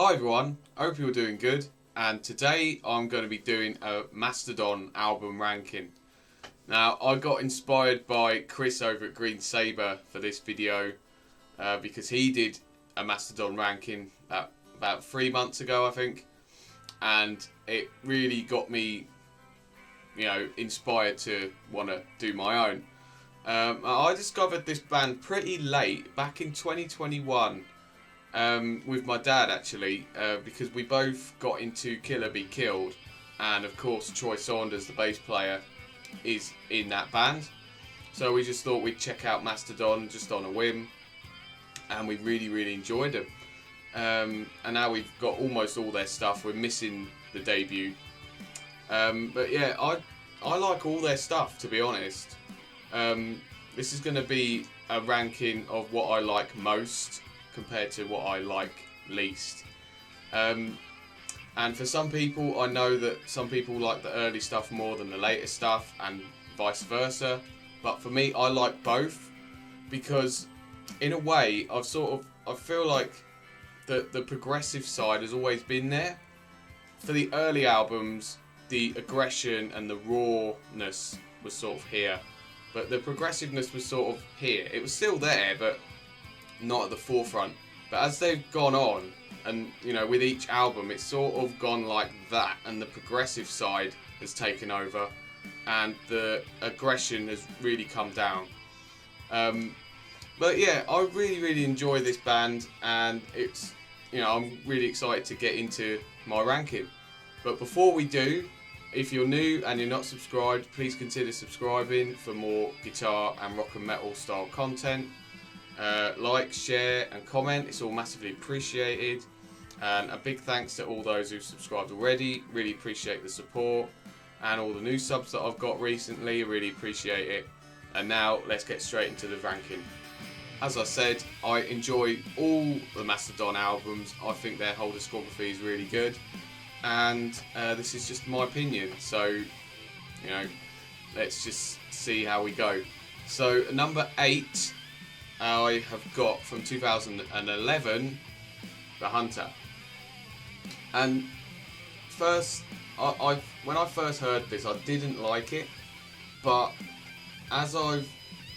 Hi everyone, hope you're doing good, and today I'm going to be doing a Mastodon album ranking. Now, I got inspired by Kris over at Green Saber for this video because he did a Mastodon ranking about 3 months ago, I think, and it really got me, inspired to want to do my own. I discovered this band pretty late, back in 2021. With my dad actually, because we both got into Kill or Be Killed, and of course Troy Saunders, the bass player, is in that band. So we just thought we'd check out Mastodon just on a whim, and we really enjoyed them. And now we've got almost all their stuff. We're missing the debut, but yeah, I like all their stuff, to be honest. This is going to be a ranking of what I like most compared to what I like least. And for some people, I know that some people like the early stuff more than the later stuff, and vice versa. But for me, I like both because, in a way, I feel like the progressive side has always been there. For the early albums, the aggression and the rawness was sort of here, but the progressiveness was sort of here. It was still there, but not at the forefront. But as they've gone on, and with each album, it's sort of gone like that, and the progressive side has taken over, and the aggression has really come down. But yeah, I really enjoy this band, and it's I'm really excited to get into my ranking. But before we do, if you're new and you're not subscribed, please consider subscribing for more guitar and rock and metal style content. Like, share and comment, it's all massively appreciated, and a big thanks to all those who've subscribed already. Really appreciate the support, and all the new subs that I've got recently, really appreciate it. And now let's get straight into the ranking. As I said, I enjoy all the Mastodon albums. I think their whole discography is really good, and this is just my opinion, so let's just see how we go. So number 8 I have got from 2011, The Hunter. And first, when I first heard this, I didn't like it, but as I've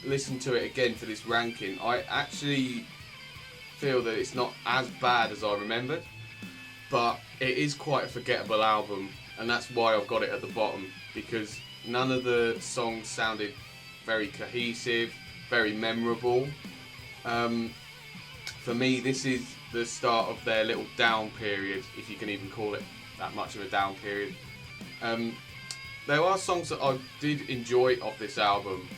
listened to it again for this ranking, I actually feel that it's not as bad as I remembered, but it is quite a forgettable album, and that's why I've got it at the bottom, because none of the songs sounded very cohesive, very memorable. For me, this is the start of their little down period, if you can even call it that much of a down period. There are songs that I did enjoy of this album,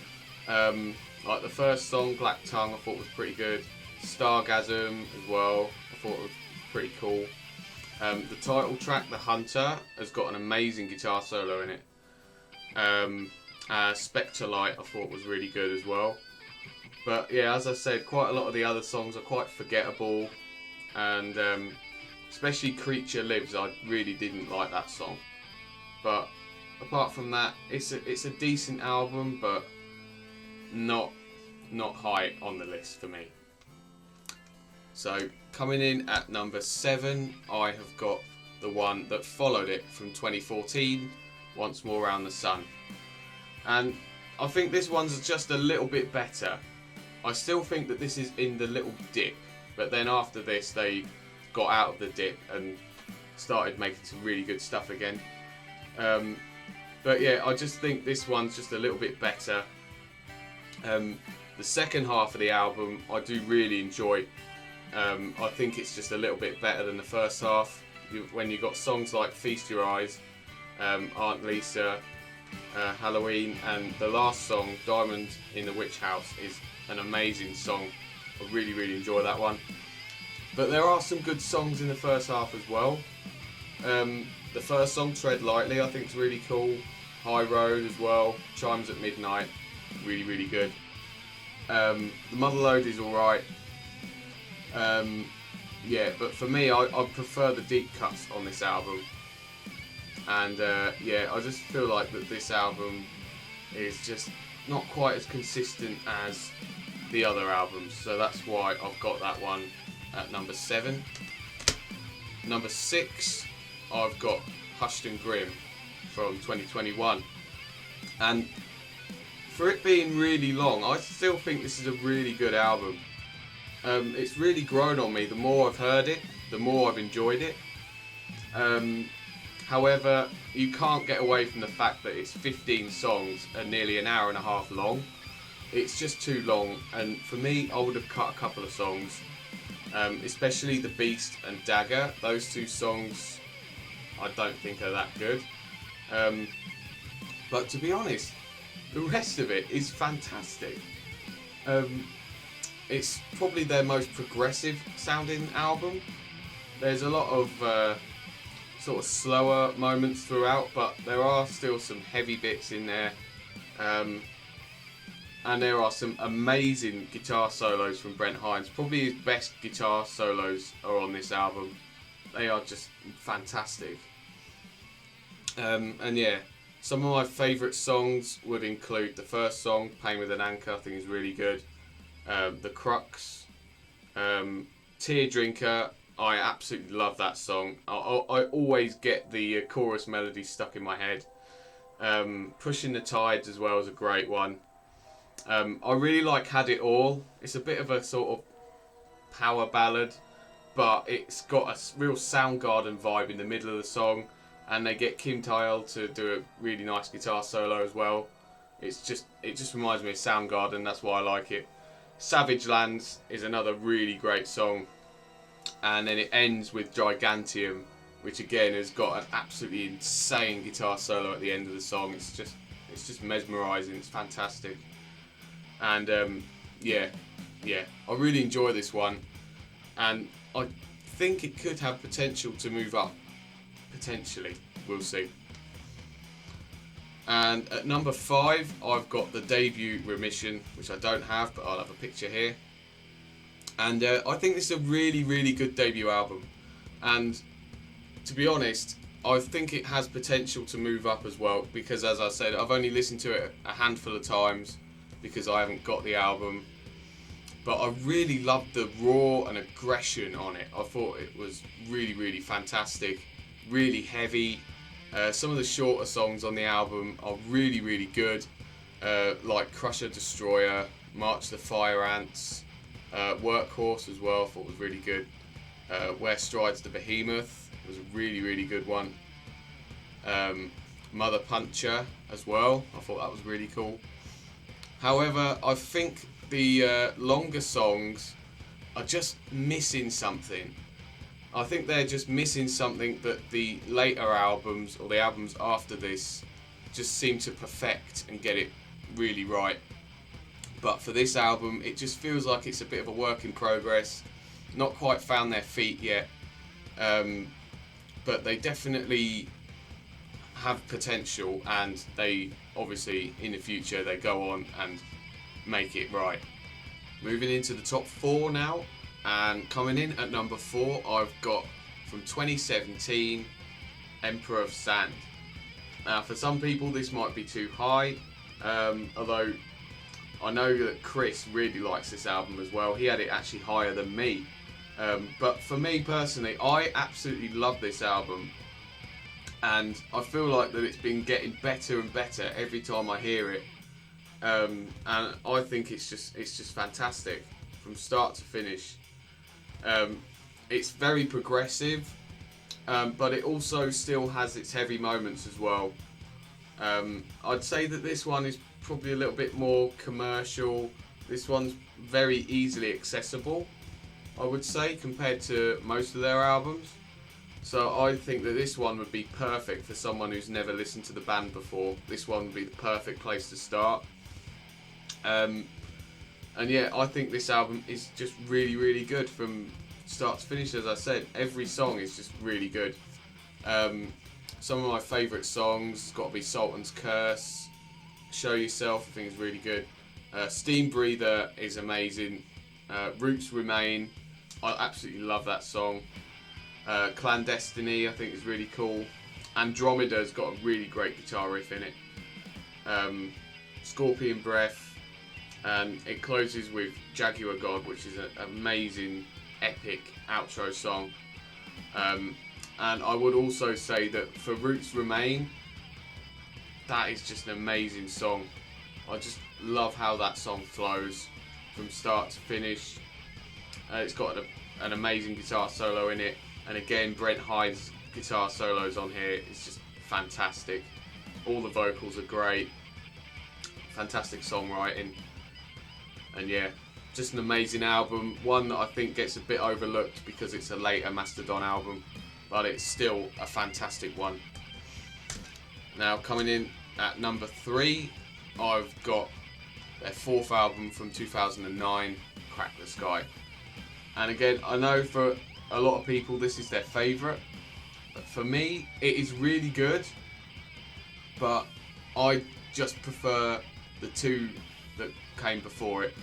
like the first song, Black Tongue, I thought was pretty good. Stargasm as well, I thought was pretty cool. The title track, The Hunter, has got an amazing guitar solo in it. Spectre Light, I thought was really good as well. But yeah, as I said, quite a lot of the other songs are quite forgettable, and especially Creature Lives, I really didn't like that song. But apart from that, it's a decent album, but not high on the list for me. So coming in at number 7, I have got the one that followed it from 2014, Once More Around the Sun. And I think this one's just a little bit better. I still think that this is in the little dip, but then after this they got out of the dip and started making some really good stuff again. But yeah, I just think this one's just a little bit better. The second half of the album I do really enjoy. I think it's just a little bit better than the first half. When you got songs like Feast Your Eyes, Aunt Lisa, Halloween, and the last song, Diamond in the Witch House, is an amazing song. I really enjoy that one. But there are some good songs in the first half as well. The first song, Tread Lightly, I think is really cool. High Road as well. Chimes at Midnight, really good. The Motherlode is alright. Yeah, but for me, I prefer the deep cuts on this album. And yeah, I just feel like that this album is just not quite as consistent as the other albums, so that's why I've got that one at number 7. Number 6, I've got Hushed and Grim from 2021. And for it being really long, I still think this is a really good album. It's really grown on me. The more I've heard it, the more I've enjoyed it. However, you can't get away from the fact that it's 15 songs and nearly an hour and a half long. It's just too long, and for me, I would have cut a couple of songs, especially The Beast and Dagger. Those 2 songs I don't think are that good. But to be honest, the rest of it is fantastic. It's probably their most progressive sounding album. There's a lot of sort of slower moments throughout, but there are still some heavy bits in there. And there are some amazing guitar solos from Brent Hinds. Probably his best guitar solos are on this album. They are just fantastic. And yeah, some of my favourite songs would include the first song, Pain with an Anchor, I think is really good. The Crux, Tear Drinker, I absolutely love that song. I always get the chorus melody stuck in my head. Pushing the Tides as well is a great one. I really like Had It All. It's a bit of a sort of power ballad, but it's got a real Soundgarden vibe in the middle of the song, and they get Kim Taeyol to do a really nice guitar solo as well. It just reminds me of Soundgarden. That's why I like it. Savage Lands is another really great song, and then it ends with Gigantium, which again has got an absolutely insane guitar solo at the end of the song. It's just mesmerising. It's fantastic. And yeah, I really enjoy this one, and I think it could have potential to move up. Potentially, we'll see. And at number 5, I've got the debut Remission, which I don't have, but I'll have a picture here. And I think this is a really, really good debut album. And to be honest, I think it has potential to move up as well, because as I said, I've only listened to it a handful of times because I haven't got the album. But I really loved the raw and aggression on it. I thought it was really, really fantastic, really heavy. Some of the shorter songs on the album are really, really good, like Crusher Destroyer, March the Fire Ants, Workhorse as well, I thought was really good. Where Strides the Behemoth was a really, really good one. Mother Puncher as well, I thought that was really cool. However, I think the longer songs are just missing something. I think they're just missing something that the later albums, or the albums after this, just seem to perfect and get it really right. But for this album, it just feels like it's a bit of a work in progress. Not quite found their feet yet. But they definitely have potential, and they obviously in the future they go on and make it right. Moving into the top 4 now, and coming in at number 4, I've got from 2017 Emperor of Sand. Now for some people this might be too high, although I know that Kris really likes this album as well. He had it actually higher than me, but for me personally, I absolutely love this album, and I feel like that it's been getting better and better every time I hear it. And I think it's just fantastic from start to finish. It's very progressive, but it also still has its heavy moments as well. I'd say that this one is probably a little bit more commercial. This one's very easily accessible, I would say, compared to most of their albums. So I think that this one would be perfect for someone who's never listened to the band before. This one would be the perfect place to start. And yeah, I think this album is just really, really good from start to finish. As I said, every song is just really good. Some of my favourite songs has got to be Sultan's Curse, Show Yourself, I think is really good. Steam Breather is amazing. Roots Remain, I absolutely love that song. Clandestiny, I think is really cool. Andromeda's got a really great guitar riff in it. Scorpion Breath, and it closes with Jaguar God, which is an amazing, epic outro song. And I would also say that For Roots Remain, that is just an amazing song. I just love how that song flows from start to finish. It's got an amazing guitar solo in it, and again Brent Hyde's guitar solos on here. It's just fantastic. All the vocals are great. Fantastic songwriting, and yeah, just an amazing album. One that I think gets a bit overlooked because it's a later Mastodon album, but it's still a fantastic one. Now coming in at number 3, I've got their 4th album from 2009, Crack the Sky. And again, I know for a lot of people this is their favourite, but for me it is really good, but I just prefer the 2 that came before it,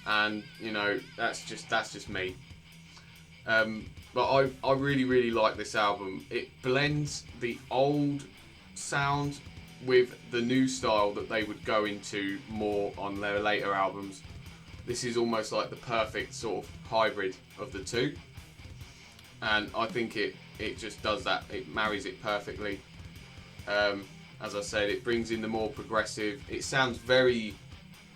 and you know, that's just me. But I really like this album. It blends the old sound with the new style that they would go into more on their later albums. This is almost like the perfect sort of hybrid of the 2, and I think it just does that. It marries it perfectly. As I said, it brings in the more progressive. It sounds very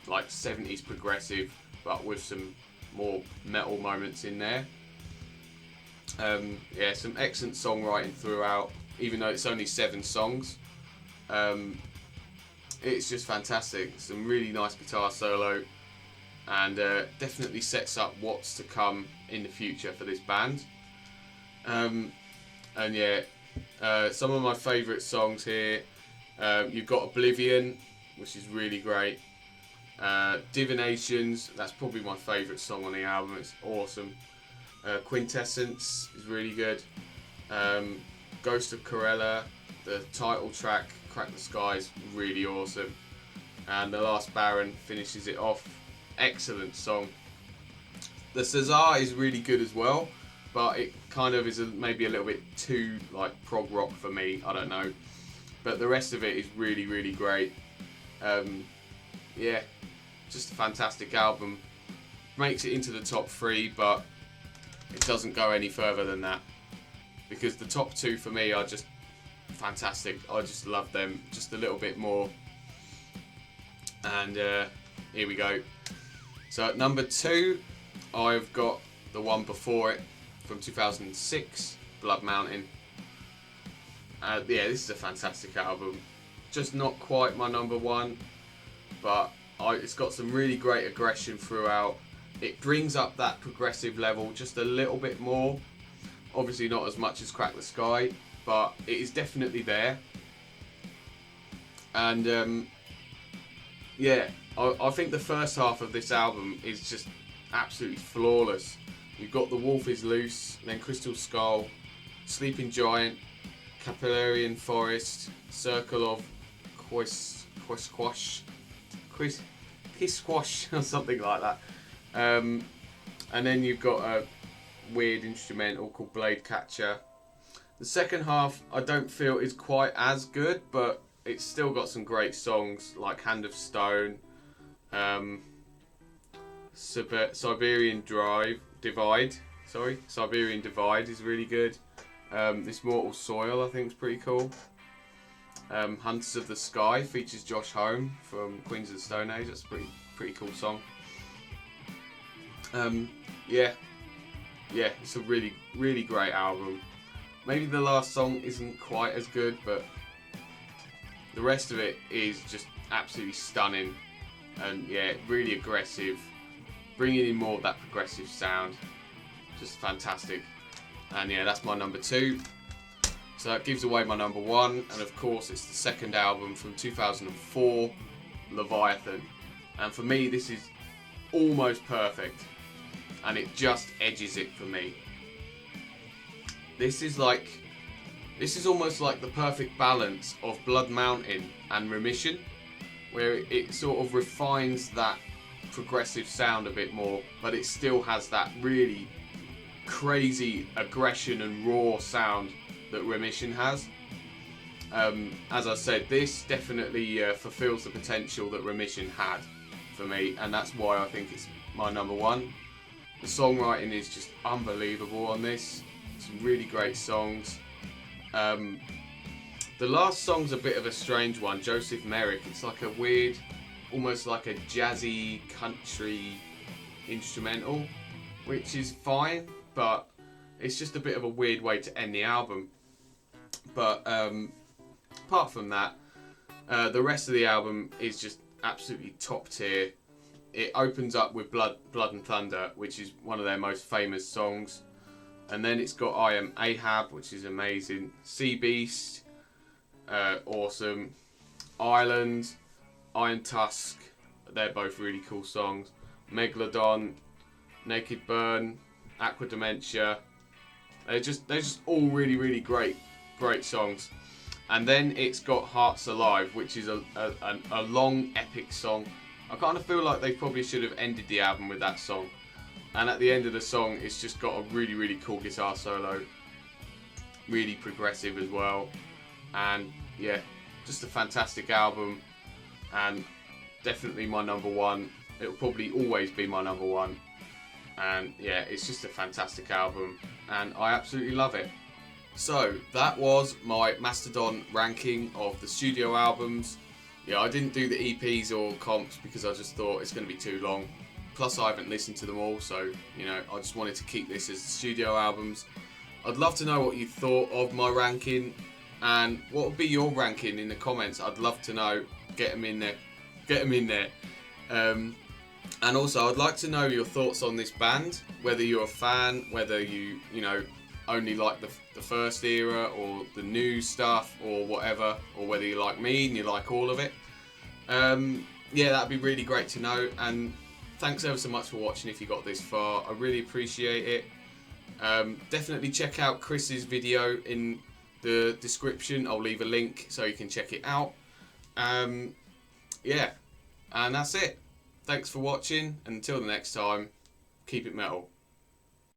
like 70s progressive, but with some more metal moments in there. Yeah, some excellent songwriting throughout, even though it's only 7 songs. It's just fantastic. Some really nice guitar solo, and definitely sets up what's to come in the future for this band. And yeah, some of my favourite songs here, you've got Oblivion, which is really great. Divinations, that's probably my favourite song on the album. It's awesome. Quintessence is really good. Ghost of Corella, the title track, Crack the Sky, is really awesome. And The Last Baron finishes it off. Excellent song. The Cesar is really good as well, but it kind of is maybe a little bit too like prog rock for me. I don't know, but the rest of it is really great. Yeah, just a fantastic album. Makes it into the top 3, but it doesn't go any further than that, because the top 2 for me are just fantastic. I just love them just a little bit more. And here we go. So at number 2, I've got the one before it from 2006, Blood Mountain. Yeah, this is a fantastic album. Just not quite my number 1, but it's got some really great aggression throughout. It brings up that progressive level just a little bit more. Obviously not as much as Crack the Sky, but it is definitely there. And yeah, I think the first half of this album is just absolutely flawless. You've got The Wolf is Loose, then Crystal Skull, Sleeping Giant, Capillarian Forest, Circle of Quisquash, or something like that. And then you've got a weird instrumental called Blade Catcher. The second half I don't feel is quite as good, but it's still got some great songs like Hand of Stone. Siberian Divide is really good. This Mortal Soil I think is pretty cool. Hunters of the Sky features Josh Homme from Queens of the Stone Age. That's a pretty cool song. Yeah, it's a really great album. Maybe the last song isn't quite as good, but the rest of it is just absolutely stunning. And yeah, really aggressive, bringing in more of that progressive sound. Just fantastic. And yeah, that's my number 2. So that gives away my number 1, and of course it's the second album from 2004, Leviathan. And for me this is almost perfect, and it just edges it for me. This is almost like the perfect balance of Blood Mountain and Remission, where it sort of refines that progressive sound a bit more, but it still has that really crazy aggression and raw sound that Remission has. As I said, this definitely fulfills the potential that Remission had for me, and that's why I think it's my number 1. The songwriting is just unbelievable on this. Some really great songs. The last song's a bit of a strange one, Joseph Merrick. It's like a weird, almost like a jazzy country instrumental, which is fine, but it's just a bit of a weird way to end the album. But apart from that, the rest of the album is just absolutely top tier. It opens up with Blood and Thunder, which is one of their most famous songs. And then it's got I Am Ahab, which is amazing. Sea Beast, awesome. Island, Iron Tusk, they're both really cool songs. Megalodon, Naked Burn, Aqua Dementia. They're just all really, really great songs. And then it's got Hearts Alive, which is a long, epic song. I kind of feel like they probably should have ended the album with that song. And at the end of the song, it's just got a really, really cool guitar solo. Really progressive as well. And yeah, just a fantastic album. And definitely my number one. It'll probably always be my number one. And yeah, it's just a fantastic album. And I absolutely love it. So that was my Mastodon ranking of the studio albums. Yeah, I didn't do the EPs or comps because I just thought it's going to be too long. Plus I haven't listened to them all, so you know, I just wanted to keep this as the studio albums. I'd love to know what you thought of my ranking and what would be your ranking in the comments. I'd love to know. Get them in there. And also I'd like to know your thoughts on this band, whether you're a fan, whether you know, only like the first era or the new stuff or whatever, or whether you like me and you like all of it. Yeah, that'd be really great to know. And thanks ever so much for watching if you got this far. I really appreciate it. Definitely check out Kris's video in the description. I'll leave a link so you can check it out. Yeah, and that's it. Thanks for watching. Until the next time, keep it metal.